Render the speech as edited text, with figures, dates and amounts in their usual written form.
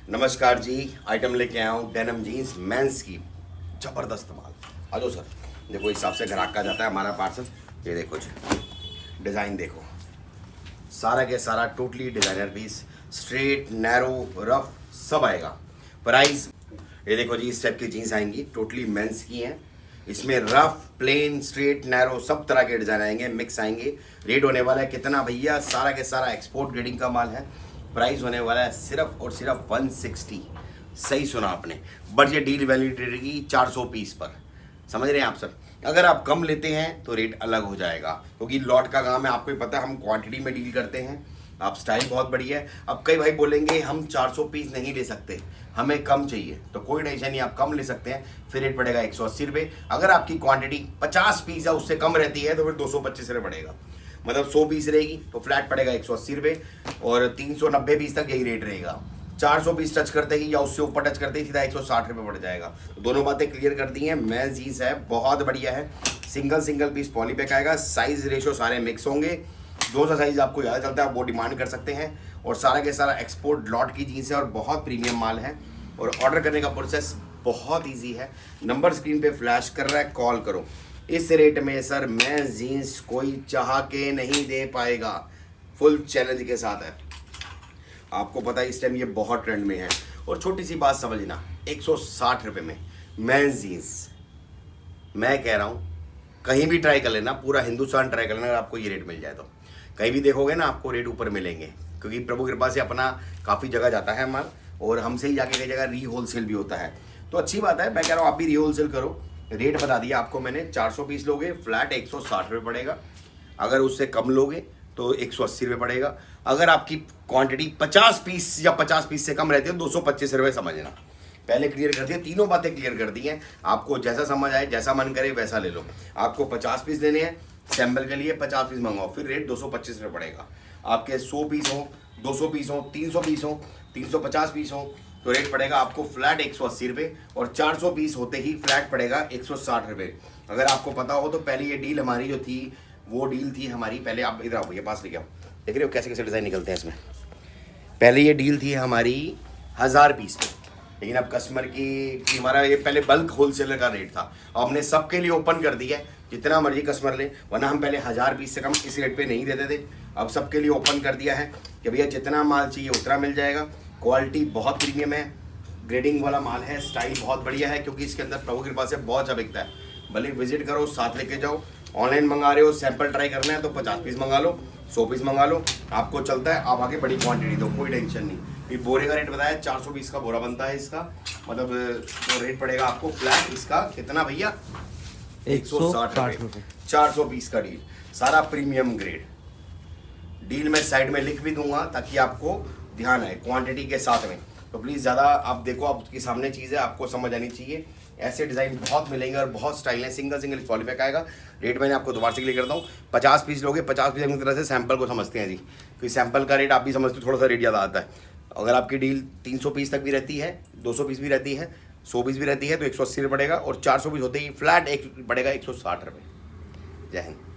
नमस्कार जी, आइटम लेके आया हूँ डेनिम जीन्स मेंस की ज़बरदस्त माल। आ जाओ सर, देखो इस हिसाब से ग्राहक का जाता है हमारा पार्सल। ये देखो जी, डिज़ाइन देखो, सारा के सारा totally designer piece, straight narrow rough सब आएगा। प्राइस ये देखो जी, इस टाइप की जीन्स आएंगी, टोटली मेंस की हैं। इसमें रफ प्लेन स्ट्रेट नैरो सब तरह के डिज़ाइन आएंगे, मिक्स आएंगे। रेट होने वाला है कितना भैया, सारा के सारा एक्सपोर्ट ग्रेडिंग का माल है। प्राइस होने वाला है सिर्फ और सिर्फ 160। सही सुना आपने, बट ये डील वैलिड रहेगी 400 पीस पर। समझ रहे हैं आप सर। अगर आप कम लेते हैं तो रेट अलग हो जाएगा, क्योंकि लॉट का काम है, आपको ही पता है, हम क्वांटिटी में डील करते हैं। आप स्टाइल बहुत बढ़िया है। अब कई भाई बोलेंगे हम 400 पीस नहीं ले सकते, हमें कम चाहिए, तो कोई टेंशन नहीं, आप कम ले सकते हैं। फिर रेट पड़ेगा 180 रुपये। अगर आपकी क्वांटिटी 50 पीस या उससे कम रहती है तो फिर 225 रुपये पड़ेगा। मतलब 100 पीस रहेगी तो फ्लैट पड़ेगा 180 रुपये, और 390 पीस तक यही रेट रहेगा। 400 पीस टच करते ही या उससे ऊपर टच करते ही सीधा 160 रुपये पड़ जाएगा। तो दोनों बातें क्लियर कर दी हैं। मेंस जीन्स है, बहुत बढ़िया है। सिंगल पीस पॉलीपैक आएगा, साइज रेशो सारे मिक्स होंगे। जो सा साइज आपको ज़्यादा चलता है वो डिमांड कर सकते हैं। और सारा के सारा एक्सपोर्ट लॉट की जीन्स है और बहुत प्रीमियम माल है। और ऑर्डर करने का प्रोसेस बहुत ईजी है। नंबर स्क्रीन पे फ्लैश कर रहा है, कॉल करो। इस रेट में सर मेंस जीन्स कोई चाह के नहीं दे पाएगा, फुल चैलेंज के साथ है। आपको पता है इस टाइम ये बहुत ट्रेंड में है। और छोटी सी बात समझना, 160 रुपये में मेंस जीन्स, मैं कह रहा हूँ कहीं भी ट्राई कर लेना, पूरा हिंदुस्तान ट्राई कर लेना, अगर आपको ये रेट मिल जाए तो कहीं भी देखोगे ना आपको रेट ऊपर मिलेंगे, क्योंकि प्रभु कृपा से अपना काफ़ी जगह जाता है माल, और हमसे ही जाके कई जगह री होलसेल भी होता है। तो अच्छी बात है, मैं कह रहा हूँ आप भी री होलसेल करो। रेट बता दिया आपको मैंने, 400 पीस लोगे फ्लैट 160 रुपये पड़ेगा। अगर उससे कम लोगे तो 180 रुपये पड़ेगा। अगर आपकी क्वांटिटी 50 पीस या 50 पीस से कम रहती है 225 रुपये, समझना। पहले क्लियर कर दिया, तीनों बातें क्लियर कर दी हैं। आपको जैसा समझ आए, जैसा मन करे वैसा ले लो। आपको 50 पीस लेने हैं, सैम्पल के लिए 50 पीस मंगाओ, फिर रेट 225 रुपये पड़ेगा। आपके 100 पीस हो, 200 पीस हो, 300 पीस हो, 350 पीस हो, तो रेट पड़ेगा आपको फ्लैट 180 रुपये। और 400 पीस होते ही फ्लैट पड़ेगा 160 रुपये। अगर आपको पता हो तो पहले ये डील हमारी जो थी, वो डील थी हमारी, पहले आप इधर आओ, ये पास लेके आओ, देख रहे हो कैसे कैसे डिज़ाइन निकलते हैं इसमें। पहले ये डील थी हमारी 1000 पीस में, लेकिन अब कस्टमर की हमारा ये पहले बल्क होलसेलर का रेट था, अब हमने सबके लिए ओपन कर दिया है, जितना मर्जी कस्टमर ले। वरना हम पहले 1000 पीस से कम इस रेट पे नहीं देते थे, अब सबके लिए ओपन कर दिया है कि भैया जितना माल चाहिए उतना मिल जाएगा। क्वालिटी बहुत प्रीमियम है, ग्रेडिंग वाला माल है, स्टाइल बहुत बढ़िया है, क्योंकि इसके अंदर प्रभु कृपा से बहुत अच्छा बिकता है। भले विजिट करो, साथ लेके जाओ। ऑनलाइन मंगा रहे हो, सैंपल ट्राई करना है तो 50 पीस मंगा लो, 100 पीस मंगा लो, आपको चलता है। आप आगे बड़ी क्वांटिटी दो, कोई टेंशन नहीं। ये बोरे का रेट बताया, 400 पीस का बोरा बनता है इसका, मतलब तो रेट पड़ेगा आपको फ्लैट इसका कितना भैया, 160 रुपये। 400 पीस का डील, सारा प्रीमियम ग्रेड। डील मैं साइड में लिख भी दूंगा ताकि आपको ध्यान आए क्वांटिटी के साथ में। तो प्लीज़ ज़्यादा आप देखो, आपके सामने चीज़ है, आपको समझ आनी चाहिए। ऐसे डिज़ाइन बहुत मिलेंगे और बहुत स्टाइल है। सिंगल पॉलीपैक आएगा। रेट मैंने आपको दोबारा से क्लियर करता हूँ, 50 पीस लोगे, 50 पीस एक तरह से सैंपल को समझते हैं जी, क्योंकि सैंपल का रेट आप भी समझते हो, थोड़ा सा रेट ज़्यादा आता है। अगर आपकी डील 300 पीस तक भी रहती है, 200 पीस भी रहती है, 100 पीस भी रहती है, तो 180 रुपये पड़ेगा। और 400 पीस होते ही फ्लैट एक पड़ेगा 160 रुपये। जय हिंद।